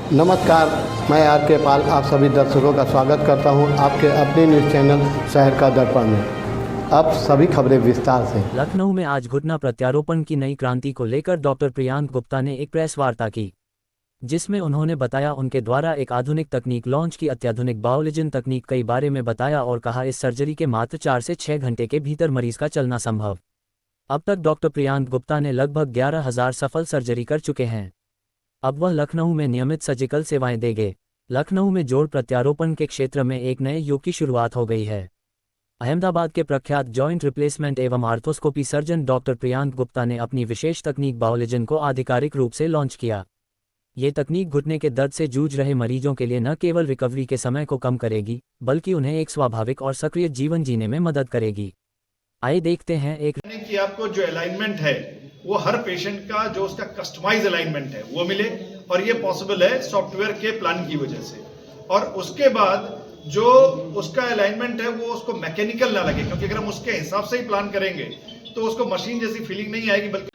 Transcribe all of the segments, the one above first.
नमस्कार, मैं आर के पाल आप सभी दर्शकों का स्वागत करता हूं आपके अपने न्यूज़ चैनल शहर का दर्पण में। अब सभी खबरें विस्तार से। लखनऊ में आज घुटना प्रत्यारोपण की नई क्रांति को लेकर डॉक्टर प्रियांक गुप्ता ने एक प्रेस वार्ता की, जिसमें उन्होंने बताया उनके द्वारा एक आधुनिक तकनीक लॉन्च की अत्याधुनिक बायोलिजन तकनीक के बारे में बताया और कहा इस सर्जरी के मात्र 4 से 6 घंटे के भीतर मरीज का चलना संभव। अब तक डॉक्टर प्रियांक गुप्ता ने लगभग 11,000 सफल सर्जरी कर चुके हैं। अब वह लखनऊ में नियमित सर्जिकल सेवाएं देंगे। लखनऊ में जोड़ प्रत्यारोपण के क्षेत्र में एक नए युग की शुरुआत हो गई है। अहमदाबाद के प्रख्यात जॉइंट रिप्लेसमेंट एवं arthroscopy surgeon doctor Priyank Gupta ने अपनी विशेष तकनीक बायोलिजन को आधिकारिक रूप से लॉन्च किया। ये तकनीक घुटने के दर्द से जूझ रहे मरीजों के लिए न केवल रिकवरी के समय को कम करेगी, बल्कि उन्हें एक स्वाभाविक और सक्रिय जीवन जीने में मदद करेगी। आइए देखते हैं एक कि आपको जो अलाइनमेंट है वो हर पेशेंट का जो उसका कस्टमाइज अलाइनमेंट है वो मिले, और ये पॉसिबल है सॉफ्टवेयर के प्लान की वजह से। और उसके बाद जो उसका अलाइनमेंट है वो उसको मैकेनिकल ना लगे, क्योंकि अगर हम उसके हिसाब से ही प्लान करेंगे तो उसको मशीन जैसी फीलिंग नहीं आएगी। बल्कि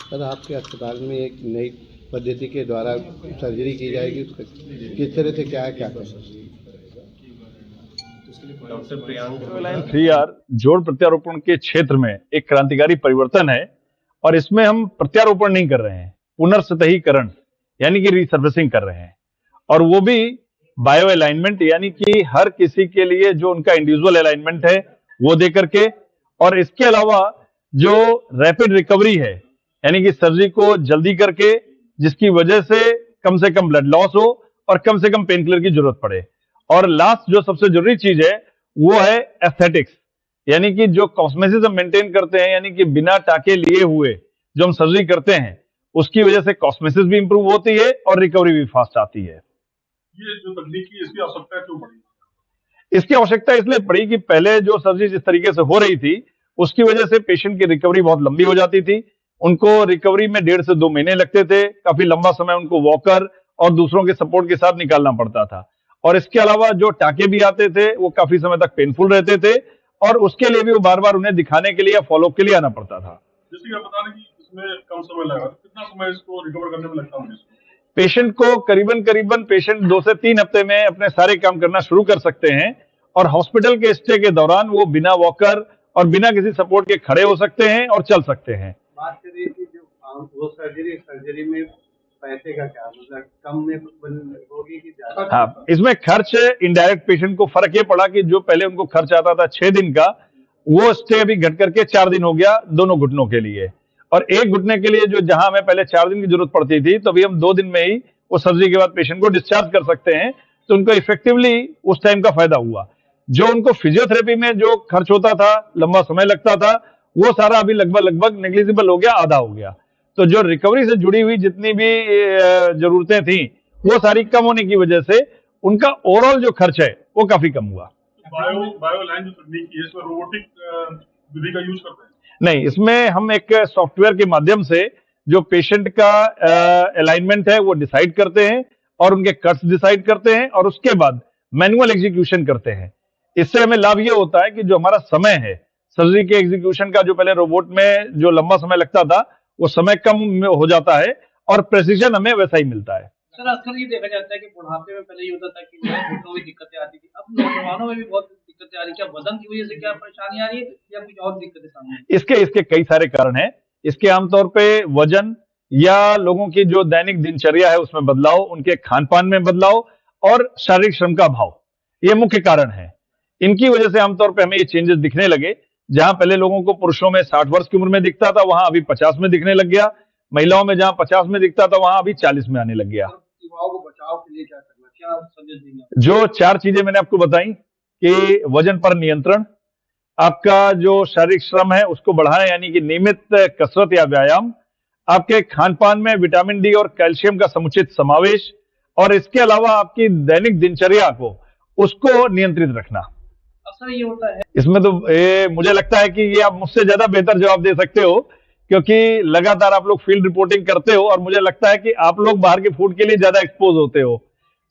सर, आपके अस्पताल में एक नई पद्धति के द्वारा सर्जरी की जाएगी, किस तरह से क्या है डॉक्टर प्रियांक 3R जोड़ प्रत्यारोपण के क्षेत्र में एक क्रांतिकारी परिवर्तन है, और इसमें हम प्रत्यारोपण नहीं कर रहे हैं, पुनर्सतहीकरण यानी कि रिसर्फेसिंग कर रहे हैं, और वो भी बायो अलाइनमेंट यानी कि हर किसी के लिए जो उनका इंडिविजुअल अलाइनमेंट है वो दे करके, और इसके अलावा जो रैपिड रिकवरी है यानी कि सर्जरी को जल्दी करके, जिसकी वजह से कम ब्लड लॉस हो और कम से कम पेन किलर की जरूरत पड़े। और लास्ट जो सबसे जरूरी चीज है वो है एस्थेटिक्स, यानी कि जो कॉस्मेसिस हम मेंटेन करते हैं, यानी कि बिना टाके लिए हुए जो हम सर्जरी करते हैं, उसकी वजह से कॉस्मेसिस भी इंप्रूव होती है और रिकवरी भी फास्ट आती है। ये जो तकनीक की इसकी आवश्यकता क्यों पड़ी? इसकी आवश्यकता इसलिए पड़ी कि पहले जो सर्जरी जिस तरीके से हो रही थी उसकी वजह से पेशेंट की रिकवरी बहुत लंबी हो जाती थी। उनको रिकवरी में 1.5 से 2 महीने लगते थे। काफी लंबा समय उनको वॉकर और दूसरों के सपोर्ट के साथ निकालना पड़ता था, और इसके अलावा जो टाके भी आते थे वो काफी समय तक पेनफुल रहते थे, और उसके लिए भी वो बार बार उन्हें दिखाने के लिए या फॉलोअप के लिए आना पड़ता था। जैसे कि आप बता रहे हैं कि इसमें कम समय लगा, तो कितना समय इसको रिकवर करने में लगता है? पेशेंट को करीबन पेशेंट 2 से 3 हफ्ते में अपने सारे काम करना शुरू कर सकते हैं, और हॉस्पिटल के स्टे के दौरान वो बिना वॉकर और बिना किसी सपोर्ट के खड़े हो सकते हैं और चल सकते हैं। बात करिए कि जो वो सर्जरी में पैसे का क्या मतलब, कम में होगी कि ज्यादा? हाँ, इसमें खर्च इनडायरेक्ट पेशेंट को फर्क ये पड़ा कि जो पहले उनको खर्च आता था 6 दिन का, वो स्टे अभी घट करके 4 दिन हो गया दोनों घुटनों के लिए। और एक घुटने के लिए जो जहां हमें पहले 4 दिन की जरूरत पड़ती थी, तो अभी हम 2 दिन में ही वो सर्जरी के बाद पेशेंट को डिस्चार्ज कर सकते हैं। तो उनको इफेक्टिवली उस टाइम का फायदा हुआ। जो उनको फिजियोथेरेपी में जो खर्च होता था, लंबा समय लगता था, वो सारा अभी लगभग नेग्लिजिबल हो गया, आधा हो गया। तो जो रिकवरी से जुड़ी हुई जितनी भी जरूरतें थी वो सारी कम होने की वजह से उनका ओवरऑल जो खर्च है वो काफी कम हुआ। बायो लाइन जो तकनीक है इसमें रोबोटिक विधि का यूज करते हैं? नहीं, इसमें हम एक सॉफ्टवेयर के माध्यम से जो पेशेंट का अलाइनमेंट है वो डिसाइड करते हैं, और उनके कट्स डिसाइड करते हैं, और उसके बाद मैनुअल एग्जीक्यूशन करते हैं। इससे हमें लाभ ये होता है कि जो हमारा समय है सर्जरी के एग्जीक्यूशन का, जो पहले रोबोट में जो लंबा समय लगता था वो समय कम हो जाता है, और प्रेसिजन हमें वैसा ही मिलता है। सर, अक्सर ये देखा जाता है कि बुढ़ापे में पहले ये होता था कि घुटनों में दिक्कतें आती थी, अब नौजवानों में भी बहुत दिक्कतें आ रही है। क्या वजन की वजह से क्या परेशानी आ रही है या कुछ और दिक्कतें सामने? इसके कई सारे कारण हैं। इसके आमतौर पे वजन या लोगों की जो दैनिक दिनचर्या है उसमें बदलाव, उनके खान पान में बदलाव और शारीरिक श्रम का अभाव, ये मुख्य कारण है। इनकी वजह से आमतौर पे हमें ये चेंजेस दिखने लगे। जहां पहले लोगों को पुरुषों में 60 वर्ष की उम्र में दिखता था, वहां अभी 50 में दिखने लग गया। महिलाओं में जहां 50 में दिखता था वहां अभी 40 में आने लग गया। युवाओं को बचाव के लिए क्या करना, क्या संदेश देंगे? जो 4 चीजें मैंने आपको बताई कि वजन पर नियंत्रण, आपका जो शारीरिक श्रम है उसको बढ़ाना यानी कि नियमित कसरत या व्यायाम, आपके खान पान में विटामिन डी और कैल्शियम का समुचित समावेश, और इसके अलावा आपकी दैनिक दिनचर्या को उसको नियंत्रित रखना। अक्सर ये होता है इसमें तो मुझे लगता है कि ये आप मुझसे ज्यादा बेहतर जवाब दे सकते हो, क्योंकि लगातार आप लोग फील्ड रिपोर्टिंग करते हो, और मुझे लगता है कि आप लोग बाहर के फूड के लिए ज्यादा एक्सपोज होते हो।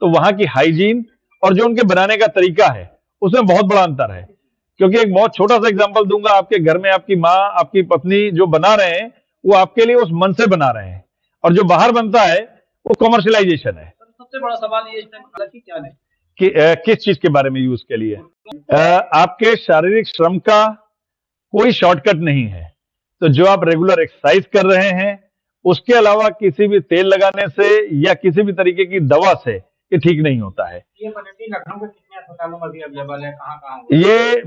तो वहां की हाइजीन और जो उनके बनाने का तरीका है उसमें बहुत बड़ा अंतर है। क्योंकि एक बहुत छोटा सा एग्जांपल दूंगा, आपके घर में आपकी माँ, आपकी पत्नी जो बना रहे हैं वो आपके लिए उस मन से बना रहे हैं, और जो बाहर बनता है वो कॉमर्शलाइजेशन है सबसे बड़ा सवाल ये इस टाइम हालांकि क्या नहीं कि किस चीज के बारे में यूज के लिए आपके शारीरिक श्रम का कोई शॉर्टकट नहीं है। तो जो आप रेगुलर एक्सरसाइज कर रहे हैं उसके अलावा किसी भी तेल लगाने से या किसी भी तरीके की दवा से ये ठीक नहीं होता है। ये पद्धति लखनऊ के कितने अस्पतालों में भी अवेलेबल है, कहाँ ये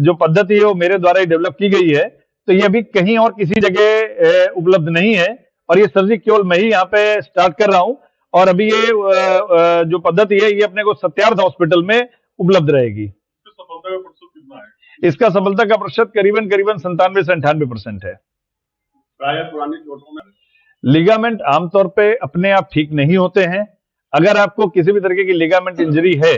जो पद्धति है वो मेरे द्वारा ही डेवलप की गई है, तो ये अभी कहीं और किसी जगह उपलब्ध नहीं है और ये सर्जरी केवल मैं ही यहाँ पे स्टार्ट कर रहा हूँ। और अभी ये जो पद्धति है ये अपने को सत्यार्थ हॉस्पिटल में उपलब्ध रहेगी। सफलता का प्रतिशत कितना है? इसका सफलता का प्रतिशत करीबन 97 से 98% है। प्राय पुरानी चोटों में लिगामेंट आमतौर पे अपने आप ठीक नहीं होते हैं। अगर आपको किसी भी तरीके की लिगामेंट इंजरी है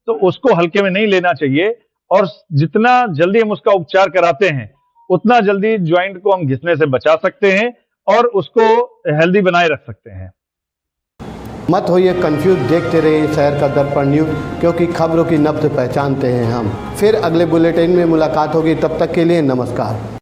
तो उसको हल्के में नहीं लेना चाहिए और जितना जल्दी हम उसका उपचार कराते हैं उतना जल्दी ज्वाइंट को हम घिसने से बचा सकते हैं और उसको हेल्दी बनाए रख सकते हैं। मत होइए कंफ्यूज, देखते रहिए शहर का दर्पण न्यूज़, क्योंकि खबरों की नब्ज पहचानते हैं हम। फिर अगले बुलेटिन में मुलाकात होगी, तब तक के लिए नमस्कार।